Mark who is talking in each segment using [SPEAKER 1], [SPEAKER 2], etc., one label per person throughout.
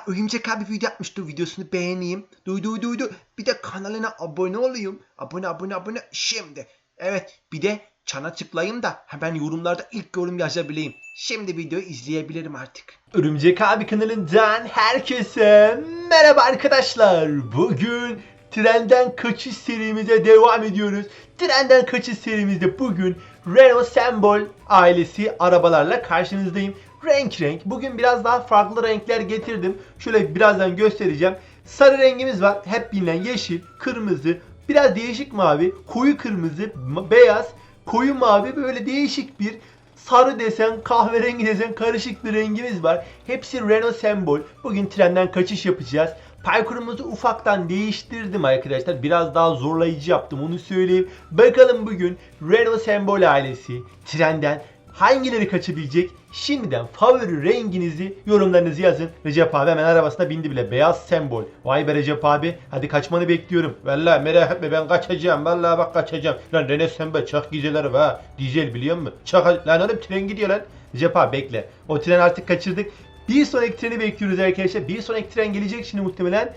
[SPEAKER 1] Örümcek abi video yapmıştı. Videosunu beğeneyim. Duydu. Bir de kanalına abone olayım. Abone. Şimdi. Evet. Bir de çana tıklayayım da hemen yorumlarda ilk yorum yazabileyim. Şimdi videoyu izleyebilirim artık. Örümcek abi kanalından herkese merhaba arkadaşlar. Bugün trenden kaçış serimize devam ediyoruz. Trenden kaçış serimizde bugün Renault Sembol ailesi arabalarla karşınızdayım. Renk. Bugün biraz daha farklı renkler getirdim. Şöyle birazdan göstereceğim. Sarı rengimiz var. Hep bilinen yeşil, kırmızı, biraz değişik mavi, koyu kırmızı, beyaz, koyu mavi, böyle değişik bir sarı desen, kahverengi desen karışık bir rengimiz var. Hepsi Renault Sembol. Bugün trenden kaçış yapacağız. Parkurumuzu ufaktan değiştirdim arkadaşlar. Biraz daha zorlayıcı yaptım, onu söyleyeyim. Bakalım bugün Renault Sembol ailesi trenden hangileri kaçabilecek? Şimdiden favori renginizi, yorumlarınızı yazın. Recep abi hemen arabasına bindi bile. Beyaz Sembol. Vay be Recep abi. Hadi kaçmanı bekliyorum. Vallahi merak etme, ben kaçacağım. Vallahi bak kaçacağım. Lan Renault Sembol çok güzel ha. Dizel biliyor musun? Çok lan oğlum, tren gidiyor lan. Recep abi bekle. O tren artık kaçırdık. Bir sonraki treni bekliyoruz arkadaşlar. Bir sonraki tren gelecek şimdi muhtemelen.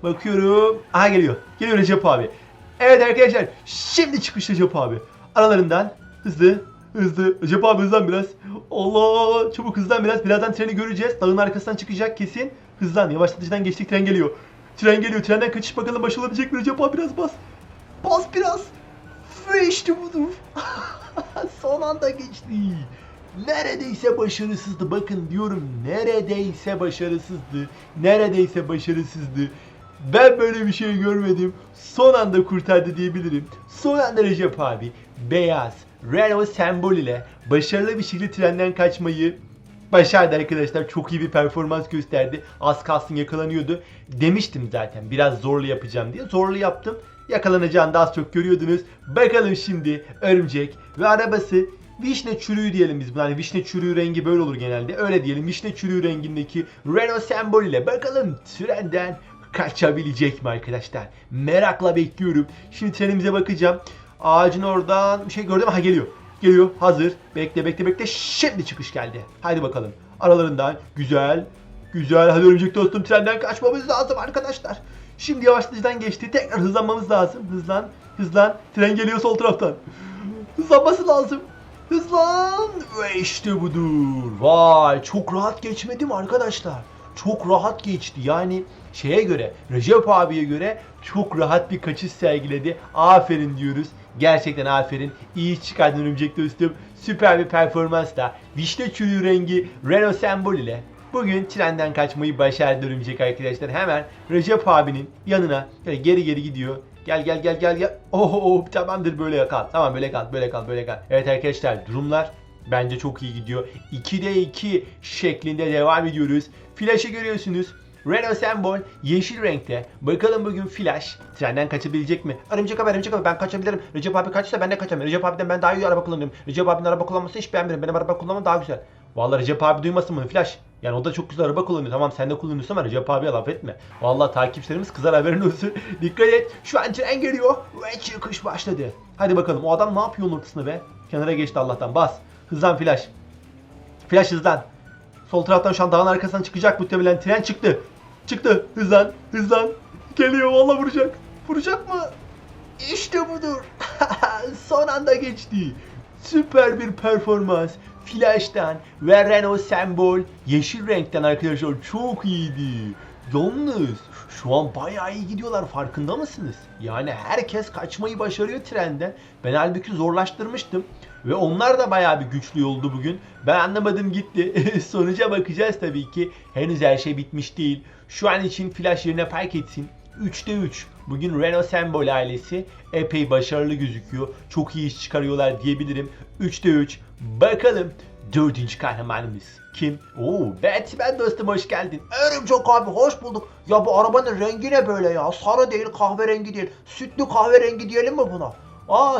[SPEAKER 1] Bakıyorum. Aha geliyor. Geliyor Recep abi. Evet arkadaşlar. Şimdi çıkış Recep abi. Aralarından hızlı. Recep abi hızlan biraz. Allah, çabuk hızlan biraz. Birazdan treni göreceğiz. Dağın arkasından çıkacak kesin. Hızlan. Yavaşlatıcıdan geçtik, tren geliyor. Tren geliyor. Trenden kaçış bakalım başarabilecek mi Recep abi, biraz bas. Bas biraz. Ve işte budur. Son anda geçti. Neredeyse başarısızdı. Bakın diyorum, neredeyse başarısızdı. Ben böyle bir şey görmedim. Son anda kurtardı diyebilirim. Son anda Recep abi beyaz Renault Sembol ile başarılı bir şekilde trenden kaçmayı başardı arkadaşlar. Çok iyi bir performans gösterdi. Az kalsın yakalanıyordu. Demiştim zaten biraz zorlu yapacağım diye. Zorlu yaptım. Yakalanacağını da az çok görüyordunuz. Bakalım şimdi örümcek ve arabası vişne çürüğü diyelim biz buna. Hani vişne çürüğü rengi böyle olur genelde. Öyle diyelim. Vişne çürüğü rengindeki Renault Sembol ile bakalım trenden kaçabilecek mi arkadaşlar? Merakla bekliyorum. Şimdi trenimize bakacağım. Ağacın oradan bir şey gördüm. Ha geliyor. Geliyor. Hazır. Bekle. Şimdi çıkış geldi. Haydi bakalım. Aralarından güzel. Hadi örümcek dostum, trenden kaçmamız lazım arkadaşlar. Şimdi yavaşlatıcıdan geçti. Tekrar hızlanmamız lazım. Hızlan. Tren geliyor sol taraftan. Hızlanması lazım. Hızlan. Ve işte budur. Vay, çok rahat geçmedi mi arkadaşlar? Çok rahat geçti. Yani şeye göre, Recep abiye göre çok rahat bir kaçış sergiledi. Aferin diyoruz. Gerçekten aferin. İyi iş çıkardın örümcek dostum. Süper bir performansla vişne çürüğü rengi Renault Sembol ile bugün trenden kaçmayı başardı örümcek arkadaşlar. Hemen Recep abinin yanına geri gidiyor. Gel. Oh, tamamdır, böyle kal. Tamam, böyle kal. Evet arkadaşlar, durumlar bence çok iyi gidiyor. 2'de 2 şeklinde devam ediyoruz. Flash'ı görüyorsunuz. Renault Sembol yeşil renkte. Bakalım bugün Flash trenden kaçabilecek mi? Örümcek abi ben kaçabilirim. Recep abi kaçsa ben de kaçamam. Recep abiden ben daha iyi araba kullanıyorum. Recep abinin araba kullanmasını hiç beğenmedim. Benim araba kullanmam daha güzel. Vallahi Recep abi duymasın bunu Flash. Yani o da çok güzel araba kullanıyor. Tamam, sen de kullanıyorsun ama Recep abiye laf etme. Vallahi takipçilerimiz kızar, haberin olsun. Dikkat et. Şu an tren geliyor ve çıkış başladı. Hadi bakalım, o adam ne yapıyor onun ortasında be? Kenara geçti Allah'tan. Bas. Hızlan Flash. Flash hızlan. Sol taraftan şu an dağın arkasından çıkacak muhtemelen. Tren çıktı. Hızlan. Geliyor, vallahi vuracak. Vuracak mı? İşte budur. Son anda geçti. Süper bir performans. Flash'tan ve Renault Sembol yeşil renkten arkadaşlar, çok iyiydi. Yalnız şu an bayağı iyi gidiyorlar, farkında mısınız? Yani herkes kaçmayı başarıyor trenden. Ben halbuki zorlaştırmıştım. Ve onlar da bayağı bir güçlü oldu bugün. Ben anlamadım gitti. Sonuca bakacağız tabii ki. Henüz her şey bitmiş değil. Şu an için Flash yerine park etsin. 3'te 3. Bugün Renault Sembol ailesi epey başarılı gözüküyor. Çok iyi iş çıkarıyorlar diyebilirim. 3'te 3. Bakalım 4. kahramanımız kim? Batman dostum, hoş geldin. Örümcek abi hoş bulduk. Ya bu arabanın rengi ne böyle ya? Sarı değil, kahverengi değil. Sütlü kahverengi diyelim mi buna?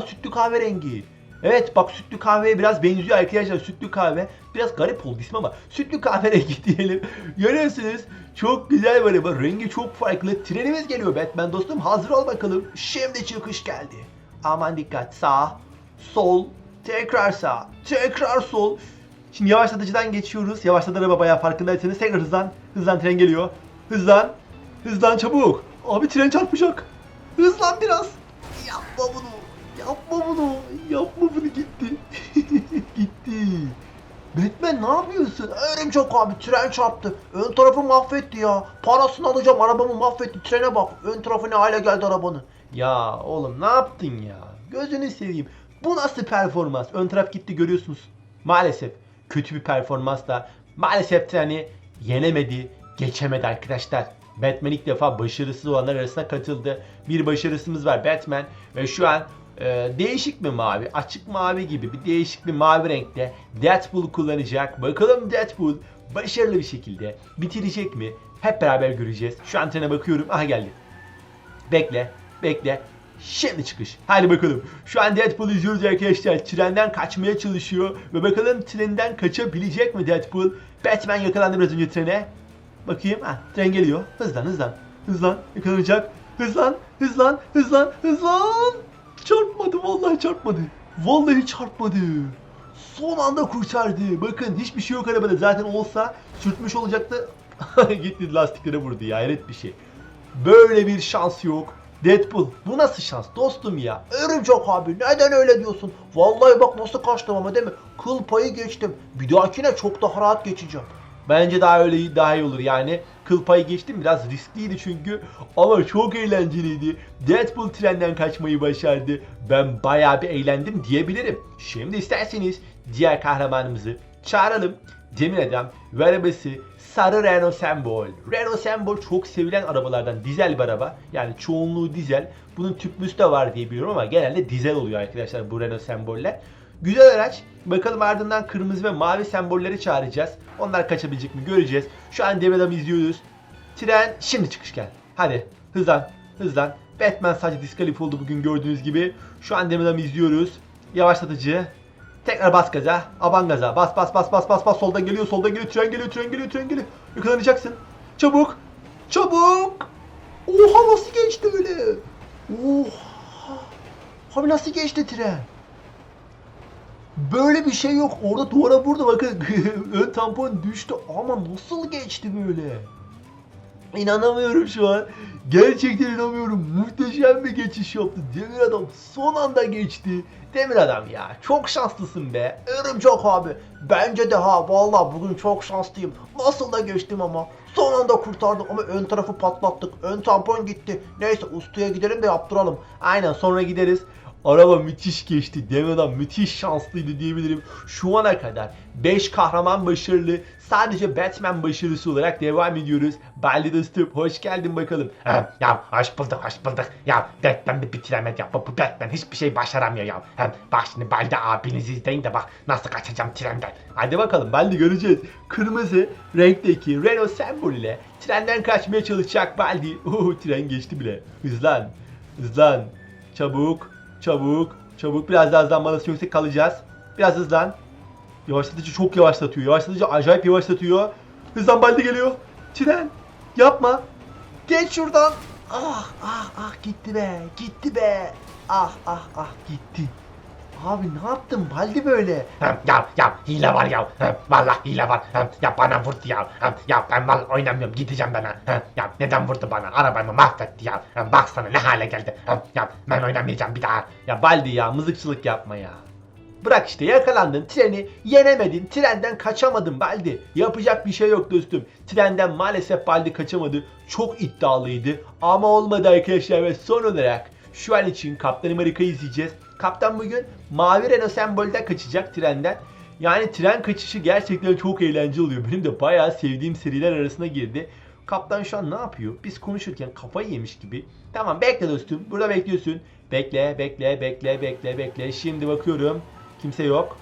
[SPEAKER 1] Sütlü kahverengi. Evet bak, sütlü kahveye biraz benziyor arkadaşlar. Sütlü kahve biraz garip oldu ismi ama sütlü kahverengi diyelim. Görüyorsunuz, çok güzel böyle, bak rengi çok farklı. Trenimiz geliyor Batman dostum, hazır ol bakalım. Şimdi çıkış geldi. Aman dikkat, sağ, sol, tekrar sağ, tekrar sol. Şimdi yavaşlatıcıdan geçiyoruz. Yavaşladı araba bayağı farkındaysanız. Tekrar hızlan. Hızlan tren geliyor. Hızlan. Hızlan çabuk. Abi tren çarpacak. Hızlan biraz. Yapma bunu. Yapma bunu. Yapma bunu gitti. Gitti. Batman ne yapıyorsun? Örümcek abi tren çarptı. Ön tarafı mahvetti ya. Parasını alacağım arabamı mahvetti. Trene bak. Ön tarafı ne hale geldi arabanın. Ya oğlum ne yaptın ya? Gözünü seveyim. Bu nasıl performans? Ön taraf gitti görüyorsunuz. Maalesef kötü bir performansla maalesef treni yenemedi, geçemedi arkadaşlar. Batman ilk defa başarısız olanlar arasına katıldı. Bir başarısımız var Batman ve şu an değişik bir mavi, açık mavi gibi bir değişik bir mavi renkte Deadpool kullanacak. Bakalım Deadpool başarılı bir şekilde bitirecek mi? Hep beraber göreceğiz. Şu an trene bakıyorum. Aha geldi. Bekle, bekle. Şimdi çıkış. Hadi bakalım. Şu an Deadpool izliyoruz arkadaşlar. Trenden kaçmaya çalışıyor. Ve bakalım trenden kaçabilecek mi Deadpool? Batman yakalandı biraz önce trene. Bakayım. Ha, tren geliyor. Hızlan, hızlan. Hızlan. Yakalanacak. Hızlan, hızlan, hızlan, hızlan. Çarpmadı. Vallahi çarpmadı. Vallahi çarpmadı. Son anda kurtardı. Bakın hiçbir şey yok arabada. Zaten olsa sürtmüş olacaktı. Gitti lastiklere vurdu ya. Hayret bir şey. Böyle bir şans yok. Deadpool bu nasıl şans dostum ya? Örümcek abi neden öyle diyorsun? Vallahi bak nasıl kaçtım ama değil mi? Kıl payı geçtim. Bir dahakine çok daha rahat geçeceğim. Bence daha öyle daha iyi olur yani. Kıl payı geçtim biraz riskliydi çünkü. Ama çok eğlenceliydi. Deadpool trenden kaçmayı başardı. Ben bayağı bir eğlendim diyebilirim. Şimdi isterseniz diğer kahramanımızı çağıralım. Demir Adam ve arabası sarı Renault Sembol. Renault Sembol çok sevilen arabalardan, dizel bir araba. Yani çoğunluğu dizel. Bunun tüplüsü de var diye biliyorum ama genelde dizel oluyor arkadaşlar bu Renault Semboller. Güzel araç. Bakalım ardından kırmızı ve mavi sembolleri çağıracağız. Onlar kaçabilecek mi göreceğiz. Şu an Demir Adam'ı izliyoruz. Tren şimdi çıkış gel. Hadi hızlan hızlan. Batman sadece diskalifiye oldu bugün gördüğünüz gibi. Şu an Demir Adam'ı izliyoruz. Yavaşlatıcı. Tekrar bas gaza. Aban gaza. Bas bas bas bas bas bas. Soldan geliyor. Soldan geliyor. Tren geliyor. Tren geliyor. Tren geliyor. Yakalanacaksın. Çabuk. Çabuk. Oha nasıl geçti öyle? Oha. Abi nasıl geçti tren? Böyle bir şey yok. Orada duvara vurdu. Bakın ön tampon düştü. Ama nasıl geçti böyle? İnanamıyorum şu an. Gerçekten inanamıyorum. Muhteşem bir geçiş yaptı. Demir Adam son anda geçti. Demir Adam ya çok şanslısın be. Örümcek abi. Bence de ha vallahi bugün çok şanslıyım. Nasıl da geçtim ama. Son anda kurtardım ama ön tarafı patlattık. Ön tampon gitti. Neyse ustaya gidelim de yaptıralım. Aynen sonra gideriz. Araba müthiş geçti. Demir Adam müthiş şanslıydı diyebilirim. Şu ana kadar 5 kahraman başarılı. Sadece Batman başarısı olarak devam ediyoruz. Baldi dostum hoş geldin bakalım.
[SPEAKER 2] Ya hoş bulduk hoş bulduk. Ya Batman bir bitiremedi ya. Bu Batman hiçbir şey başaramıyor ya. Bak şimdi Baldi abinizi izleyin de bak nasıl kaçacağım trenden.
[SPEAKER 1] Hadi bakalım Baldi göreceğiz. Kırmızı renkteki Renault Sembol ile trenden kaçmaya çalışacak Baldi. Tren geçti bile. Hızlan. Hızlan. Çabuk. Çabuk. Çabuk. Biraz daha hızlanmalısın yoksa kalacağız. Biraz hızlan. Yavaşlatıcı çok yavaşlatıyor. Yavaşlatıcı acayip yavaşlatıyor. Hızlan Baldi geliyor. Tren. Yapma. Geç şuradan. Ah ah ah gitti be. Gitti be. Ah ah ah gitti. Abi ne yaptın Baldi böyle?
[SPEAKER 2] Ya hile var ya. Vallahi hile var. Ya bana vurdu ya. Ya ben vallahi oynamıyorum gideceğim ben. Ya neden vurdu bana? Arabamı mahvetti ya. Baksana ne hale geldi. Ya ben oynamayacağım bir daha.
[SPEAKER 1] Ya Baldi ya mızıkçılık yapma ya. Bırak işte yakalandın treni yenemedin trenden kaçamadın Baldi. Yapacak bir şey yok dostum. Trenden maalesef Baldi kaçamadı. Çok iddialıydı ama olmadı arkadaşlar ve son olarak şu an için Kaptan Amerika'yı izleyeceğiz. Kaptan bugün mavi Renault Sembol'den kaçacak trenden. Yani tren kaçışı gerçekten çok eğlenceli oluyor. Benim de bayağı sevdiğim seriler arasına girdi. Kaptan şu an ne yapıyor? Biz konuşurken kafayı yemiş gibi. Tamam bekle dostum. Burada bekliyorsun. Bekle, bekle, bekle, bekle, bekle. Şimdi bakıyorum. Kimse yok.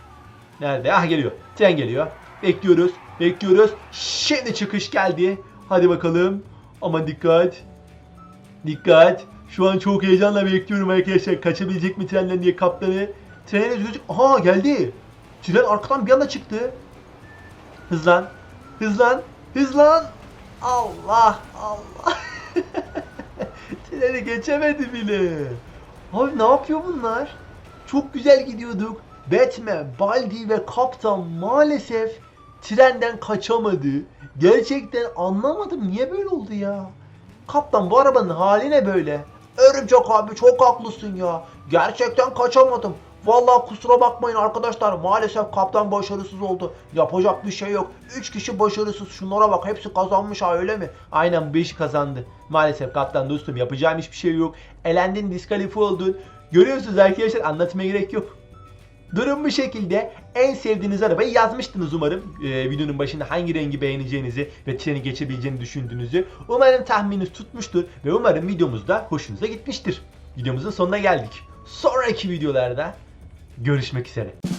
[SPEAKER 1] Nerede? Ah geliyor. Tren geliyor. Bekliyoruz. Bekliyoruz. Şimdi çıkış geldi. Hadi bakalım. Aman dikkat. Dikkat. Şu an çok heyecanla bekliyorum arkadaşlar. Kaçabilecek mi trenden diye kaptanı. Trene gözük. Aha geldi. Tren arkadan bir anda çıktı. Hızlan. Hızlan. Hızlan. Allah Allah. Treni geçemedi bile. Abi ne yapıyor bunlar? Çok güzel gidiyorduk. Batman, Baldi ve Kaptan maalesef trenden kaçamadı. Gerçekten anlamadım niye böyle oldu ya. Kaptan bu arabanın hali ne böyle? Örümcek abi çok haklısın ya. Gerçekten kaçamadım. Vallahi kusura bakmayın arkadaşlar. Maalesef kaptan başarısız oldu. Yapacak bir şey yok. 3 kişi başarısız. Şunlara bak hepsi kazanmış ha öyle mi? Aynen bu iş kazandı. Maalesef kaptan dostum yapacağım hiçbir şey yok. Elendin diskalifiye oldun. Görüyorsunuz arkadaşlar anlatmaya gerek yok. Durum bu şekilde. En sevdiğiniz arabayı yazmıştınız umarım. Videonun başında hangi rengi beğeneceğinizi ve treni geçebileceğini düşündüğünüzü. Umarım tahmininiz tutmuştur ve umarım videomuz da hoşunuza gitmiştir. Videomuzun sonuna geldik. Sonraki videolarda görüşmek üzere.